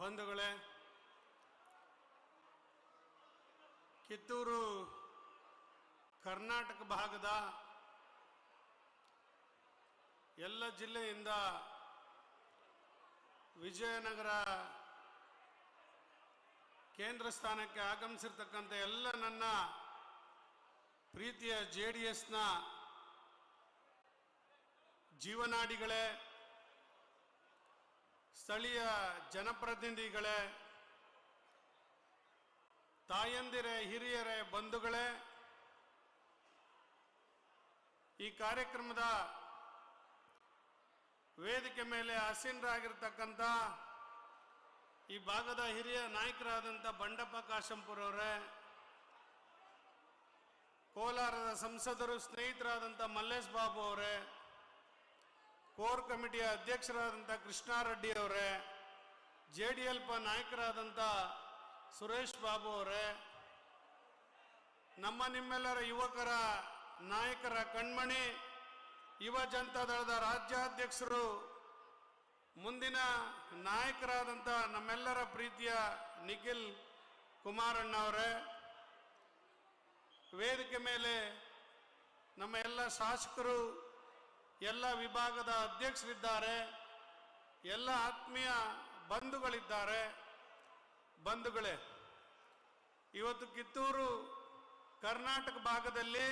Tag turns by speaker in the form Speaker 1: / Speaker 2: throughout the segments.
Speaker 1: ಬಂಧುಗಳೇ, ಕಿತ್ತೂರು ಕರ್ನಾಟಕ ಭಾಗದ ಎಲ್ಲ ಜಿಲ್ಲೆಯಿಂದ ವಿಜಯನಗರ ಕೇಂದ್ರ ಸ್ಥಾನಕ್ಕೆ ಆಗಮಿಸಿರ್ತಕ್ಕಂಥ ಎಲ್ಲ ನನ್ನ ಪ್ರೀತಿಯ JDSನ ಜೀವನಾಡಿಗಳೇ, ಸ್ಥಳೀಯ ಜನಪ್ರತಿನಿಧಿಗಳೇ, ತಾಯಂದಿರೇ, ಹಿರಿಯರೇ, ಬಂಧುಗಳೇ, ಈ ಕಾರ್ಯಕ್ರಮದ ವೇದಿಕೆ ಮೇಲೆ ಆಸೀನರಾಗಿರ್ತಕ್ಕಂಥ ಈ ಭಾಗದ ಹಿರಿಯ ನಾಯಕರಾದಂಥ ಬಂಡಪ್ಪ ಕಾಶಂಪುರ್ ಅವರೇ, ಕೋಲಾರದ ಸಂಸದರು ಸ್ನೇಹಿತರಾದಂಥ ಮಲ್ಲೇಶ್ ಬಾಬು ಅವರೇ, ಕೋರ್ ಕಮಿಟಿಯ ಅಧ್ಯಕ್ಷರಾದಂಥ ಕೃಷ್ಣಾರೆಡ್ಡಿ ಅವರೇ, JDLP ನಾಯಕರಾದಂಥ ಸುರೇಶ್ ಬಾಬು ಅವರೇ, ನಮ್ಮ ನಿಮ್ಮೆಲ್ಲರ ಯುವಕರ ನಾಯಕರ ಕಣ್ಮಣಿ ಯುವ ಜನತಾ ದಳದ ರಾಜ್ಯಾಧ್ಯಕ್ಷರು, ಮುಂದಿನ ನಾಯಕರಾದಂಥ ನಮ್ಮೆಲ್ಲರ ಪ್ರೀತಿಯ ನಿಖಿಲ್ ಕುಮಾರಣ್ಣ ಅವರೇ, ವೇದಿಕೆ ಮೇಲೆ ನಮ್ಮ ಎಲ್ಲ ಶಾಸಕರು, ಎಲ್ಲ ವಿಭಾಗದ ಅಧ್ಯಕ್ಷರಿದ್ದಾರೆ, ಎಲ್ಲ ಆತ್ಮೀಯ ಬಂಧುಗಳಿದ್ದಾರೆ. ಬಂಧುಗಳೇ, ಇವತ್ತು ಕಿತ್ತೂರು ಕರ್ನಾಟಕ ಭಾಗದಲ್ಲಿ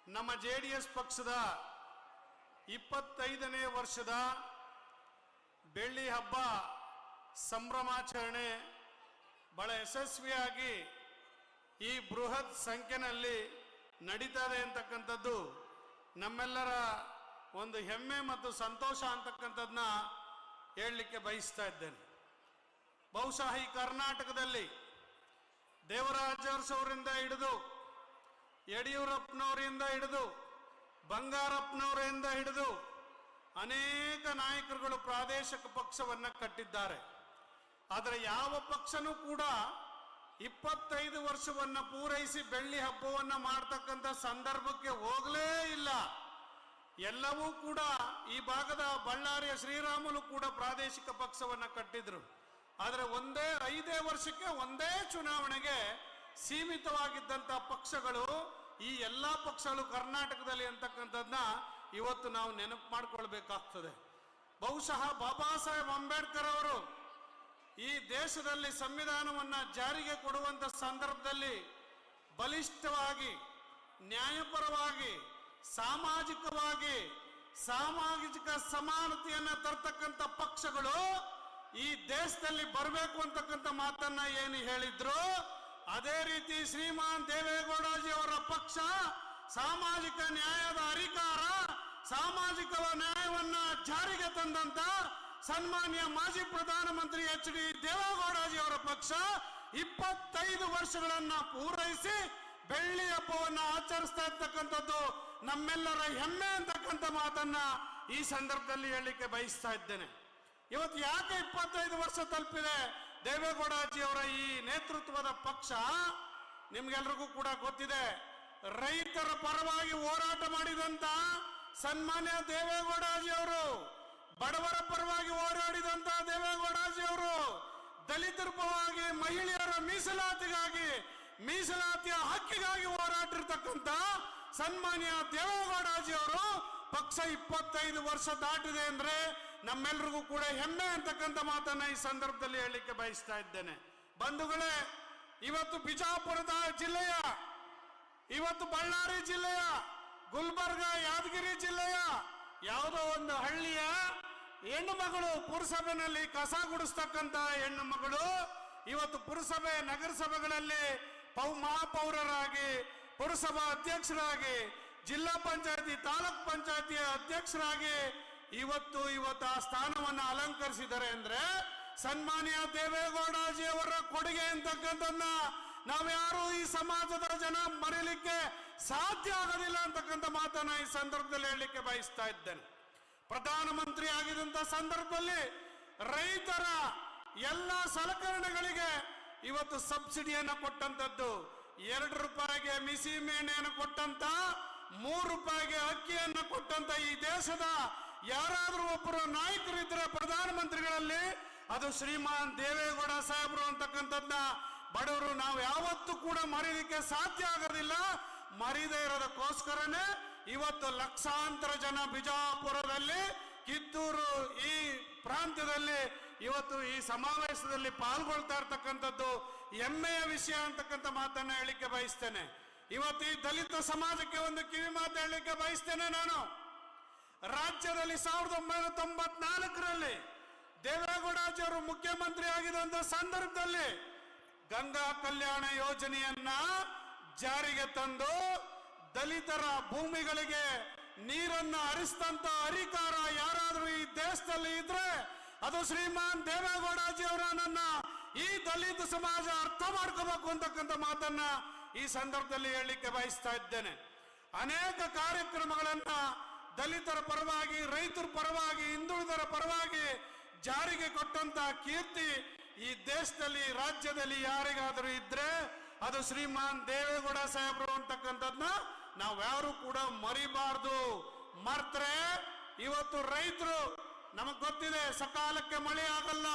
Speaker 1: ನಮ್ಮ JDS ಪಕ್ಷದ 25ನೇ ವರ್ಷದ ಬೆಳ್ಳಿ ಹಬ್ಬ ಸಂಭ್ರಮಾಚರಣೆ ಬಹಳ ಯಶಸ್ವಿಯಾಗಿ ಈ ಬೃಹತ್ ಸಂಖ್ಯೆಯಲ್ಲಿ ನಡೀತದೆ ಅಂತಕ್ಕಂಥದ್ದು ನಮ್ಮೆಲ್ಲರ ಒಂದು ಹೆಮ್ಮೆ ಮತ್ತು ಸಂತೋಷ ಅಂತಕ್ಕಂಥದ್ದನ್ನ ಹೇಳಲಿಕ್ಕೆ ಬಯಸ್ತಾ ಇದ್ದೇನೆ. ಬಹುಶಃ ಈ ಕರ್ನಾಟಕದಲ್ಲಿ ದೇವರಾಜ ಅರಸವರಿಂದ ಹಿಡಿದು, ಯಡಿಯೂರಪ್ಪನವರಿಂದ ಹಿಡಿದು, ಬಂಗಾರಪ್ಪನವರಿಂದ ಹಿಡಿದು ಅನೇಕ ನಾಯಕರುಗಳು ಪ್ರಾದೇಶಿಕ ಪಕ್ಷವನ್ನು ಕಟ್ಟಿದ್ದಾರೆ. ಆದರೆ ಯಾವ ಪಕ್ಷನೂ ಕೂಡ 25 ವರ್ಷವನ್ನು ಪೂರೈಸಿ ಬೆಳ್ಳಿ ಹಬ್ಬವನ್ನು ಮಾಡ್ತಕ್ಕಂಥ ಸಂದರ್ಭಕ್ಕೆ ಹೋಗಲೇ ಇಲ್ಲ. ಎಲ್ಲವೂ ಕೂಡ ಈ ಭಾಗದ ಬಳ್ಳಾರಿಯ ಶ್ರೀರಾಮುಲು ಕೂಡ ಪ್ರಾದೇಶಿಕ ಪಕ್ಷವನ್ನು ಕಟ್ಟಿದ್ರು. ಆದರೆ 5 ವರ್ಷಕ್ಕೆ ಒಂದೇ ಚುನಾವಣೆಗೆ ಸೀಮಿತವಾಗಿದ್ದಂಥ ಪಕ್ಷಗಳು, ಈ ಎಲ್ಲ ಪಕ್ಷಗಳು ಕರ್ನಾಟಕದಲ್ಲಿ ಅಂತಕ್ಕಂಥದ್ದನ್ನ ಇವತ್ತು ನಾವು ನೆನಪು ಮಾಡಿಕೊಳ್ಬೇಕಾಗ್ತದೆ. ಬಹುಶಃ ಬಾಬಾ ಸಾಹೇಬ್ ಅಂಬೇಡ್ಕರ್ ಅವರು ಈ ದೇಶದಲ್ಲಿ ಸಂವಿಧಾನವನ್ನು ಜಾರಿಗೆ ಕೊಡುವಂಥ ಸಂದರ್ಭದಲ್ಲಿ ಬಲಿಷ್ಠವಾಗಿ, ನ್ಯಾಯಪರವಾಗಿ, ಸಾಮಾಜಿಕವಾಗಿ, ಸಾಮಾಜಿಕ ಸಮಾನತೆಯನ್ನು ತರ್ತಕ್ಕಂಥ ಪಕ್ಷಗಳು ಈ ದೇಶದಲ್ಲಿ ಬರಬೇಕು ಅಂತಕ್ಕಂಥ ಮಾತನ್ನ ಏನು ಹೇಳಿದ್ರು, ಅದೇ ರೀತಿ ಶ್ರೀಮಾನ್ ದೇವೇಗೌಡಜಿ ಅವರ ಪಕ್ಷ ಸಾಮಾಜಿಕ ನ್ಯಾಯದ ಅಧಿಕಾರ, ಸಾಮಾಜಿಕ ನ್ಯಾಯವನ್ನ ಜಾರಿಗೆ ತಂದಂತ ಸನ್ಮಾನ್ಯ ಮಾಜಿ ಪ್ರಧಾನಮಂತ್ರಿ HD ದೇವೇಗೌಡಜಿ ಅವರ ಪಕ್ಷ 25 ವರ್ಷಗಳನ್ನ ಪೂರೈಸಿ ಬೆಳ್ಳಿ ಹಬ್ಬವನ್ನು ಆಚರಿಸ್ತಾ ಇರ್ತಕ್ಕಂಥದ್ದು ನಮ್ಮೆಲ್ಲರ ಹೆಮ್ಮೆ ಅಂತಕ್ಕಂಥ ಮಾತನ್ನ ಈ ಸಂದರ್ಭದಲ್ಲಿ ಹೇಳಲಿಕ್ಕೆ ಬಯಸ್ತಾ ಇದ್ದೇನೆ. ಇವತ್ತು ಯಾಕೆ 25 ವರ್ಷ ತಲುಪಿದೆ ದೇವೇಗೌಡಜಿ ಅವರ ಈ ನೇತೃತ್ವದ ಪಕ್ಷ? ನಿಮ್ಗೆಲ್ರಿಗೂ ಕೂಡ ಗೊತ್ತಿದೆ. ರೈತರ ಪರವಾಗಿ ಹೋರಾಟ ಮಾಡಿದಂತ ಸನ್ಮಾನ್ಯ ದೇವೇಗೌಡಜಿ ಅವರು, ಬಡವರ ಪರವಾಗಿ ಹೋರಾಡಿದಂತ ದೇವೇಗೌಡಜಿ ಅವರು, ದಲಿತರ ಪರವಾಗಿ, ಮಹಿಳೆಯರ ಮೀಸಲಾತಿಗಾಗಿ, ಮೀಸಲಾತಿಯ ಹಕ್ಕಿಗಾಗಿ ಹೋರಾಟಿರ್ತಕ್ಕಂಥ ಸನ್ಮಾನ್ಯ ದೇವೇಗೌಡಜಿ ಅವರು ಪಕ್ಷ 25 ವರ್ಷ ದಾಟಿದೆ ಅಂದ್ರೆ ನಮ್ಮೆಲ್ರಿಗೂ ಕೂಡ ಹೆಮ್ಮೆ ಅಂತಕ್ಕಂಥ ಮಾತನ್ನ ಈ ಸಂದರ್ಭದಲ್ಲಿ ಹೇಳಲಿಕ್ಕೆ ಬಯಸ್ತಾ ಇದ್ದೇನೆ. ಬಂಧುಗಳೇ, ಇವತ್ತು ಬಿಜಾಪುರದ ಜಿಲ್ಲೆಯ, ಇವತ್ತು ಬಳ್ಳಾರಿ ಜಿಲ್ಲೆಯ, ಗುಲ್ಬರ್ಗ, ಯಾದಗಿರಿ ಜಿಲ್ಲೆಯ ಯಾವುದೋ ಒಂದು ಹಳ್ಳಿಯ ಹೆಣ್ಣು ಮಗಳು ಪುರಸಭೆಯಲ್ಲಿ ಕಸ ಗುಡಿಸ್ತಕ್ಕಂಥ ಹೆಣ್ಣು ಮಗಳು ಇವತ್ತು ಪುರಸಭೆ, ನಗರಸಭೆಗಳಲ್ಲಿ ಮಹಾಪೌರರಾಗಿ, ಪುರಸಭಾ ಅಧ್ಯಕ್ಷರಾಗಿ, ಜಿಲ್ಲಾ ಪಂಚಾಯತಿ, ತಾಲೂಕ್ ಪಂಚಾಯತಿಯ ಅಧ್ಯಕ್ಷರಾಗಿ ಇವತ್ತು ಆ ಸ್ಥಾನವನ್ನು ಅಲಂಕರಿಸಿದ್ದಾರೆ ಅಂದ್ರೆ ಸನ್ಮಾನ್ಯ ದೇವೇಗೌಡಜಿ ಅವರ ಕೊಡುಗೆ ಅಂತಕ್ಕಂಥದ್ದನ್ನ ನಾವ್ಯಾರು ಈ ಸಮಾಜದ ಜನ ಮರೀಲಿಕ್ಕೆ ಸಾಧ್ಯ ಆಗೋದಿಲ್ಲ ಅಂತಕ್ಕಂಥ ಮಾತನ್ನ ಈ ಸಂದರ್ಭದಲ್ಲಿ ಹೇಳಲಿಕ್ಕೆ ಬಯಸ್ತಾ ಇದ್ದೇನೆ. ಪ್ರಧಾನಮಂತ್ರಿ ಆಗಿದಂತ ಸಂದರ್ಭದಲ್ಲಿ ರೈತರ ಎಲ್ಲ ಸಲಕರಣೆಗಳಿಗೆ ಇವತ್ತು ಸಬ್ಸಿಡಿಯನ್ನು ಕೊಟ್ಟಂತದ್ದು, 2 ರೂಪಾಯಿಗೆ ಮಿಸಿ ಮೇಣೆಯನ್ನು ಕೊಟ್ಟಂತ, 3 ರೂಪಾಯಿಗೆ ಅಕ್ಕಿಯನ್ನು ಕೊಟ್ಟಂತ ಈ ದೇಶದ ಯಾರಾದ್ರೂ ಒಬ್ಬರು ನಾಯಕರಿದ್ರೆ ಪ್ರಧಾನಮಂತ್ರಿಗಳಲ್ಲಿ ಅದು ಶ್ರೀಮಾನ್ ದೇವೇಗೌಡ ಸಾಹೇಬರು ಅಂತಕ್ಕಂಥದ್ನ ಬಡವರು ನಾವು ಯಾವತ್ತೂ ಕೂಡ ಮರೀಲಿಕ್ಕೆ ಸಾಧ್ಯ ಆಗೋದಿಲ್ಲ. ಮರೀದೇ ಇರೋದಕ್ಕೋಸ್ಕರನೇ ಇವತ್ತು ಲಕ್ಷಾಂತರ ಜನ ಬಿಜಾಪುರದಲ್ಲಿ, ಕಿತ್ತೂರು ಈ ಪ್ರಾಂತ್ಯದಲ್ಲಿ ಇವತ್ತು ಈ ಸಮಾವೇಶದಲ್ಲಿ ಪಾಲ್ಗೊಳ್ತಾ ಇರ್ತಕ್ಕಂಥದ್ದು ಹೆಮ್ಮೆಯ ವಿಷಯ ಅಂತಕ್ಕಂಥ ಮಾತನ್ನ ಹೇಳಿಕೆ ಬಯಸ್ತೇನೆ. ಇವತ್ತು ಈ ದಲಿತ ಸಮಾಜಕ್ಕೆ ಒಂದು ಕಿವಿ ಮಾತು ಹೇಳಲಿಕ್ಕೆ ಬಯಸ್ತೇನೆ. ನಾನು ರಾಜ್ಯದಲ್ಲಿ 1994ರಲ್ಲಿ ದೇವೇಗೌಡಜಿಯವರು ಮುಖ್ಯಮಂತ್ರಿ ಆಗಿದ್ದಂತ ಸಂದರ್ಭದಲ್ಲಿ ಗಂಗಾ ಕಲ್ಯಾಣ ಯೋಜನೆಯನ್ನ ಜಾರಿಗೆ ತಂದು ದಲಿತರ ಭೂಮಿಗಳಿಗೆ ನೀರನ್ನ ಹರಿಸಿದಂತ ಅಧಿಕಾರ ಯಾರಾದ್ರೂ ಈ ದೇಶದಲ್ಲಿ ಇದ್ರೆ ಅದು ಶ್ರೀಮಾನ್ ದೇವೇಗೌಡಜಿ ಅವರನ್ನ ಈ ದಲಿತ ಸಮಾಜ ಅರ್ಥ ಮಾಡ್ಕೋಬೇಕು ಅಂತಕ್ಕಂಥ ಮಾತನ್ನ ಈ ಸಂದರ್ಭದಲ್ಲಿ ಹೇಳಲಿಕ್ಕೆ ಬಯಸ್ತಾ ಇದ್ದೇನೆ. ಅನೇಕ ಕಾರ್ಯಕ್ರಮಗಳನ್ನ ದಲಿತರ ಪರವಾಗಿ, ರೈತರ ಪರವಾಗಿ, ಹಿಂದುಳಿದರ ಪರವಾಗಿ ಜಾರಿಗೆ ಕೊಟ್ಟಂತ ಕೀರ್ತಿ ಈ ದೇಶದಲ್ಲಿ, ರಾಜ್ಯದಲ್ಲಿ ಯಾರಿಗಾದರೂ ಇದ್ರೆ ಅದು ಶ್ರೀಮಾನ್ ದೇವೇಗೌಡ ಸಾಹೇಬರು ಅಂತಕ್ಕಂಥದ್ನ ನಾವ್ಯಾರು ಕೂಡ ಮರಿಬಾರ್ದು. ಮರ್ತ್ರೆ ಇವತ್ತು ರೈತರು, ನಮಗ್ ಗೊತ್ತಿದೆ ಸಕಾಲಕ್ಕೆ ಮಳೆ ಆಗಲ್ಲ.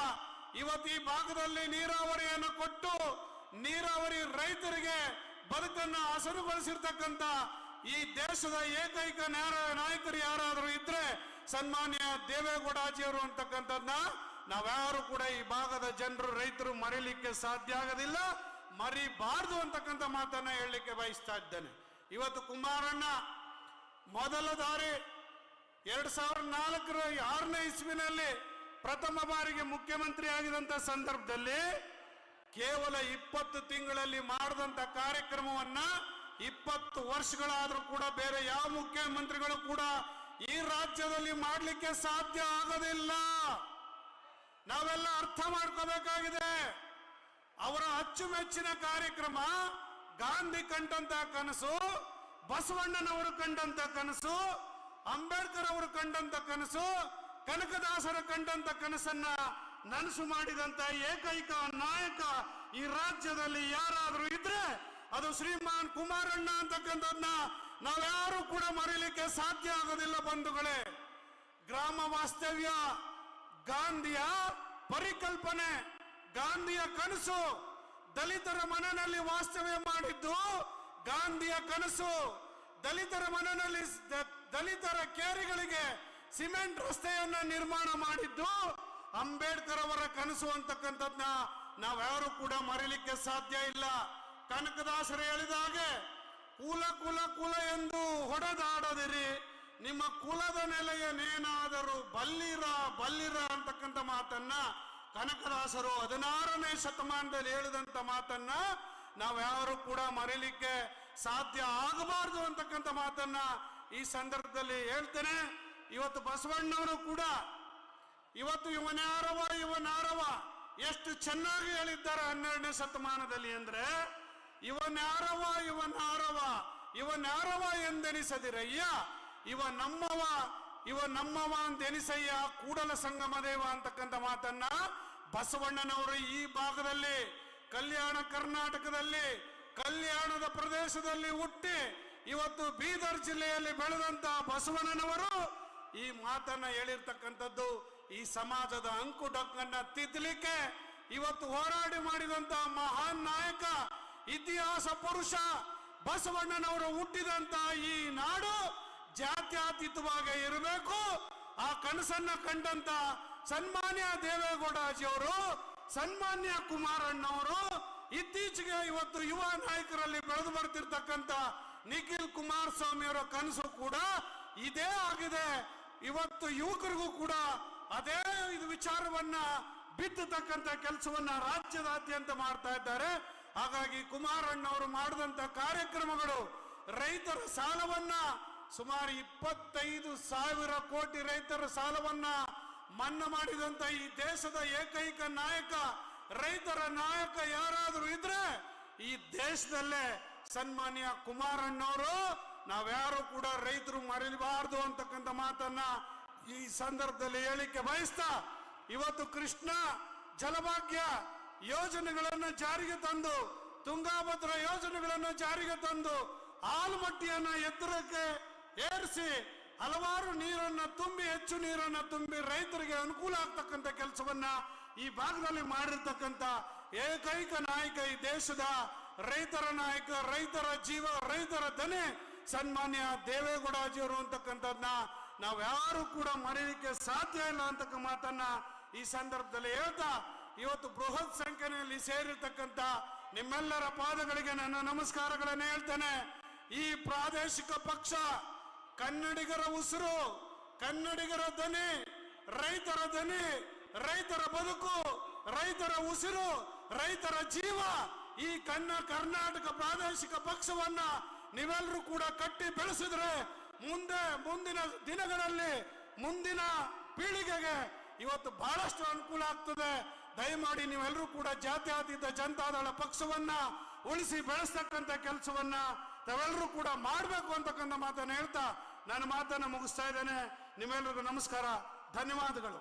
Speaker 1: ಇವತ್ತು ಈ ಭಾಗದಲ್ಲಿ ನೀರಾವರಿಯನ್ನು ಕೊಟ್ಟು ನೀರಾವರಿ ರೈತರಿಗೆ ಬದುಕನ್ನ ಹಸರುಗೊಳಿಸಿರ್ತಕ್ಕಂಥ ಈ ದೇಶದ ಏಕೈಕ ನಾಯಕರು ಯಾರಾದರೂ ಇದ್ರೆ ಸನ್ಮಾನ್ಯ ದೇವೇಗೌಡಜಿಯವರು ಅಂತಕ್ಕಂಥದ್ನ ನಾವ್ಯಾರು ಕೂಡ ಈ ಭಾಗದ ಜನರು, ರೈತರು ಮರೀಲಿಕ್ಕೆ ಸಾಧ್ಯ ಆಗೋದಿಲ್ಲ, ಮರಿಬಾರ್ದು ಅಂತಕ್ಕಂಥ ಮಾತನ್ನ ಹೇಳಲಿಕ್ಕೆ ಬಯಸ್ತಾ ಇದ್ದೇನೆ. ಇವತ್ತು ಕುಮಾರಣ್ಣ ಮೊದಲ ದಾರಿ 2004 6ನೇ ಇಸ್ವಿನಲ್ಲಿ ಪ್ರಥಮ ಬಾರಿಗೆ ಮುಖ್ಯಮಂತ್ರಿ ಆಗಿದಂತ ಸಂದರ್ಭದಲ್ಲಿ ಕೇವಲ 20 ತಿಂಗಳಲ್ಲಿ ಮಾಡಿದಂತ ಕಾರ್ಯಕ್ರಮವನ್ನ 20 ವರ್ಷಗಳಾದ್ರೂ ಕೂಡ ಬೇರೆ ಯಾವ ಮುಖ್ಯಮಂತ್ರಿಗಳು ಕೂಡ ಈ ರಾಜ್ಯದಲ್ಲಿ ಮಾಡಲಿಕ್ಕೆ ಸಾಧ್ಯ ಆಗೋದಿಲ್ಲ. ನಾವೆಲ್ಲ ಅರ್ಥ ಮಾಡ್ಕೋಬೇಕಾಗಿದೆ. ಅವರ ಅಚ್ಚುಮೆಚ್ಚಿನ ಕಾರ್ಯಕ್ರಮ ಗಾಂಧಿ ಕಂಡಂತ ಕನಸು, ಬಸವಣ್ಣನವರು ಕಂಡಂತ ಕನಸು, ಅಂಬೇಡ್ಕರ್ ಅವರು ಕಂಡಂತ ಕನಸು, ಕನಕದಾಸರ ಕಂಡಂತ ಕನಸನ್ನ ನನಸು ಮಾಡಿದಂತ ಏಕೈಕ ನಾಯಕ ಈ ರಾಜ್ಯದಲ್ಲಿ ಯಾರಾದ್ರೂ ಇದ್ರೆ ಅದು ಶ್ರೀಮಾನ್ ಕುಮಾರಣ್ಣ ಅಂತಕ್ಕಂಥದ್ನ ನಾವ್ಯಾರು ಕೂಡ ಮರೀಲಿಕ್ಕೆ ಸಾಧ್ಯ ಆಗೋದಿಲ್ಲ ಬಂಧುಗಳೇ. ಗ್ರಾಮ ವಾಸ್ತವ್ಯ ಗಾಂಧಿಯ ಪರಿಕಲ್ಪನೆ, ಗಾಂಧಿಯ ಕನಸು, ದಲಿತರ ಮನೆಯಲ್ಲಿ ವಾಸ್ತವ್ಯ ಮಾಡಿದ್ದು ಗಾಂಧಿಯ ಕನಸು, ದಲಿತರ ಮನೆಯಲ್ಲಿ ದಲಿತರ ಕೇರಿಗಳಿಗೆ ಸಿಮೆಂಟ್ ರಸ್ತೆಯನ್ನ ನಿರ್ಮಾಣ ಮಾಡಿದ್ದು ಅಂಬೇಡ್ಕರ್ ಅವರ ಕನಸು ಅಂತಕ್ಕಂಥದ್ನ ನಾವ್ಯಾರು ಕೂಡ ಮರೀಲಿಕ್ಕೆ ಸಾಧ್ಯ ಇಲ್ಲ. ಕನಕದಾಸರು ಹೇಳಿದ ಹಾಗೆ ಕುಲ ಕುಲ ಕುಲ ಎಂದು ಹೊಡೆದಾಡದಿರಿ, ನಿಮ್ಮ ಕುಲದ ನೆಲೆಯನ್ನೇನಾದರೂ ಬಲ್ಲಿರ ಬಲ್ಲಿರ ಅಂತಕ್ಕಂಥ ಮಾತನ್ನ ಕನಕದಾಸರು 16ನೇ ಶತಮಾನದಲ್ಲಿ ಹೇಳಿದಂತ ಮಾತನ್ನ ನಾವ್ಯಾರು ಕೂಡ ಮರೀಲಿಕ್ಕೆ ಸಾಧ್ಯ ಆಗಬಾರದು ಅಂತಕ್ಕಂಥ ಮಾತನ್ನ ಈ ಸಂದರ್ಭದಲ್ಲಿ ಹೇಳ್ತೇನೆ. ಇವತ್ತು ಬಸವಣ್ಣವರು ಕೂಡ ಇವತ್ತು ಇವನಾರವ ಎಷ್ಟು ಚೆನ್ನಾಗಿ ಹೇಳಿದ್ದಾರೆ 12ನೇ ಶತಮಾನದಲ್ಲಿ ಅಂದ್ರೆ ಇವನಾರವ ಎಂದೆನಿಸದಿರಯ್ಯ, ಇವ ನಮ್ಮವ ಅಂತೆನಿಸಯ್ಯ ಕೂಡಲ ಸಂಗಮ ದೇವ ಅಂತಕ್ಕಂಥ ಮಾತನ್ನ ಬಸವಣ್ಣನವರು ಈ ಭಾಗದಲ್ಲಿ ಕಲ್ಯಾಣ ಕರ್ನಾಟಕದಲ್ಲಿ ಕಲ್ಯಾಣದ ಪ್ರದೇಶದಲ್ಲಿ ಹುಟ್ಟಿ ಇವತ್ತು ಬೀದರ್ ಜಿಲ್ಲೆಯಲ್ಲಿ ಬೆಳೆದಂತ ಬಸವಣ್ಣನವರು ಈ ಮಾತನ್ನ ಹೇಳಿರ್ತಕ್ಕಂಥದ್ದು ಈ ಸಮಾಜದ ಅಂಕುಡೊಕ್ಕನ್ನ ತಿದ್ದಲಿಕ್ಕೆ ಇವತ್ತು ಹೋರಾಡಿ ಮಾಡಿದಂತ ಮಹಾನ್ ನಾಯಕ, ಇತಿಹಾಸ ಪುರುಷ ಬಸವಣ್ಣನವರು ಹುಟ್ಟಿದಂತ ಈ ನಾಡು ಜಾತ್ಯತೀತವಾಗಿ ಇರಬೇಕು. ಆ ಕನಸನ್ನ ಕಂಡಂತ ಸನ್ಮಾನ್ಯ ದೇವೇಗೌಡಜಿಯವರು, ಸನ್ಮಾನ್ಯ ಕುಮಾರಣ್ಣವರು, ಇತ್ತೀಚೆಗೆ ಇವತ್ತು ಯುವ ನಾಯಕರಲ್ಲಿ ಬೆಳೆದು ಬರ್ತಿರ್ತಕ್ಕಂಥ ನಿಖಿಲ್ ಕುಮಾರಸ್ವಾಮಿ ಅವರ ಕನಸು ಕೂಡ ಇದೇ ಆಗಿದೆ. ಇವತ್ತು ಯುವಕರಿಗೂ ಕೂಡ ಅದೇ ಇದು ವಿಚಾರವನ್ನ ಬಿತ್ತತಕ್ಕಂಥ ಕೆಲಸವನ್ನ ರಾಜ್ಯದಾದ್ಯಂತ ಮಾಡ್ತಾ ಇದ್ದಾರೆ. ಹಾಗಾಗಿ ಕುಮಾರಣ್ಣವರು ಮಾಡಿದಂತ ಕಾರ್ಯಕ್ರಮಗಳು ರೈತರ ಸಾಲವನ್ನ ಸುಮಾರು 25,000 ಕೋಟಿ ರೈತರ ಸಾಲವನ್ನ ಮನ್ನಾ ಮಾಡಿದಂತ ಈ ದೇಶದ ಏಕೈಕ ನಾಯಕ, ರೈತರ ನಾಯಕ ಯಾರಾದ್ರೂ ಇದ್ರೆ ಈ ದೇಶದಲ್ಲೇ ಸನ್ಮಾನ್ಯ ಕುಮಾರಣ್ಣವರು. ನಾವ್ಯಾರು ಕೂಡ ರೈತರು ಮರಿಬಾರದು ಅಂತಕ್ಕಂಥ ಮಾತನ್ನ ಈ ಸಂದರ್ಭದಲ್ಲಿ ಹೇಳಿಕೆ ಬಯಸ್ತಾ, ಇವತ್ತು ಕೃಷ್ಣ ಜಲಭಾಗ್ಯ ಯೋಜನೆಗಳನ್ನು ಜಾರಿಗೆ ತಂದು, ತುಂಗಾಭದ್ರಾ ಯೋಜನೆಗಳನ್ನು ಜಾರಿಗೆ ತಂದು, ಆಲ್ಮಟ್ಟಿಯನ್ನ ಎತ್ತರಕ್ಕೆ ಏರಿಸಿ ಹಲವಾರು ನೀರನ್ನ ತುಂಬಿ, ಹೆಚ್ಚು ನೀರನ್ನ ತುಂಬಿ ರೈತರಿಗೆ ಅನುಕೂಲ ಆಗ್ತಕ್ಕಂಥ ಕೆಲಸವನ್ನ ಈ ಭಾಗದಲ್ಲಿ ಮಾಡಿರ್ತಕ್ಕಂಥ ಏಕೈಕ ನಾಯಕ, ಈ ದೇಶದ ರೈತರ ನಾಯಕ, ರೈತರ ಜೀವ, ರೈತರ ದನಿ ಸನ್ಮಾನ್ಯ ದೇವೇಗೌಡಜಿಯವರು ಅಂತಕ್ಕಂಥದ್ನ ನಾವ್ಯಾರು ಕೂಡ ಮರೀಲಿಕ್ಕೆ ಸಾಧ್ಯ ಇಲ್ಲ ಅಂತಕ್ಕ ಮಾತನ್ನ ಈ ಸಂದರ್ಭದಲ್ಲಿ ಹೇಳ್ತಾ, ಇವತ್ತು ಬೃಹತ್ ಸಂಖ್ಯೆಯಲ್ಲಿ ಸೇರಿರ್ತಕ್ಕಂಥ ನಿಮ್ಮೆಲ್ಲರ ಪಾದಗಳಿಗೆ ನನ್ನ ನಮಸ್ಕಾರಗಳನ್ನು ಹೇಳ್ತೇನೆ. ಈ ಪ್ರಾದೇಶಿಕ ಪಕ್ಷ ಕನ್ನಡಿಗರ ಉಸಿರು, ಕನ್ನಡಿಗರ ದನಿ, ರೈತರ ದನಿ, ರೈತರ ಬದುಕು, ರೈತರ ಉಸಿರು, ರೈತರ ಜೀವ. ಈ ಕರ್ನಾಟಕ ಪ್ರಾದೇಶಿಕ ಪಕ್ಷವನ್ನ ನೀವೆಲ್ಲರೂ ಕೂಡ ಕಟ್ಟಿ ಬೆಳೆಸಿದ್ರೆ ಮುಂದಿನ ದಿನಗಳಲ್ಲಿ, ಮುಂದಿನ ಪೀಳಿಗೆಗೆ ಇವತ್ತು ಬಹಳಷ್ಟು ಅನುಕೂಲ ಆಗ್ತದೆ. ದಯಮಾಡಿ ನೀವೆಲ್ಲರೂ ಕೂಡ ಜಾತ್ಯತೀತ ಜನತಾದಳ ಪಕ್ಷವನ್ನ ಉಳಿಸಿ ಬೆಳೆಸ್ತಕ್ಕಂಥ ಕೆಲಸವನ್ನ ತಾವೆಲ್ಲರೂ ಕೂಡ ಮಾಡಬೇಕು ಅಂತಕ್ಕಂಥ ಮಾತನ್ನು ಹೇಳ್ತಾ ನನ್ನ ಮಾತನ್ನ ಮುಗಿಸ್ತಾ ಇದ್ದೇನೆ. ನಿಮ್ಮೆಲ್ಲರಿಗೂ ನಮಸ್ಕಾರ, ಧನ್ಯವಾದಗಳು.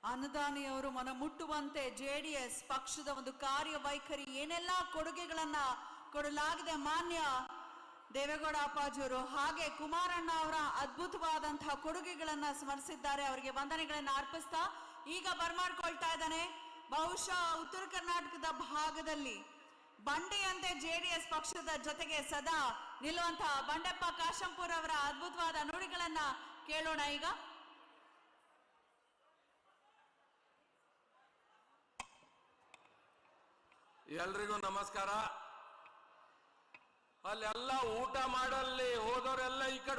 Speaker 2: ಅನ್ನದಾನಿಯವರು ಮನ ಮುಟ್ಟುವಂತೆ ಜೆಡಿಎಸ್ ಪಕ್ಷದ ಒಂದು ಕಾರ್ಯವೈಖರಿ ಏನೆಲ್ಲ ಕೊಡುಗೆಗಳನ್ನ ಕೊಡಲಾಗಿದೆ ಮಾನ್ಯ ದೇವೇಗೌಡ ಅಪ್ಪಾಜಿಯವರು, ಹಾಗೆ ಕುಮಾರಣ್ಣ ಅವರ ಅದ್ಭುತವಾದಂತಹ ಕೊಡುಗೆಗಳನ್ನ ಸ್ಮರಿಸಿದ್ದಾರೆ. ಅವರಿಗೆ ವಂದನೆಗಳನ್ನ ಅರ್ಪಿಸ್ತಾ ಈಗ ಬರ್ಮಾಡ್ಕೊಳ್ತಾ ಇದ್ದಾನೆ. ಬಹುಶಃ ಉತ್ತರ ಕರ್ನಾಟಕದ ಭಾಗದಲ್ಲಿ ಬಂಡೆಯಂತೆ ಜೆಡಿಎಸ್ ಪಕ್ಷದ ಜೊತೆಗೆ ಸದಾ ನಿಲ್ಲುವಂತಹ ಬಂಡೆಪ್ಪ ಕಾಶಂಪುರ್ ಅವರ ಅದ್ಭುತವಾದ ನುಡಿಗಳನ್ನ ಕೇಳೋಣ ಈಗ.
Speaker 3: ಎಲ್ರಿಗೂ ನಮಸ್ಕಾರ. ಅಲ್ಲೆಲ್ಲ ಊಟ ಮಾಡಲ್ಲಿ ಹೋದವರೆಲ್ಲ ಈ ಕಡೆ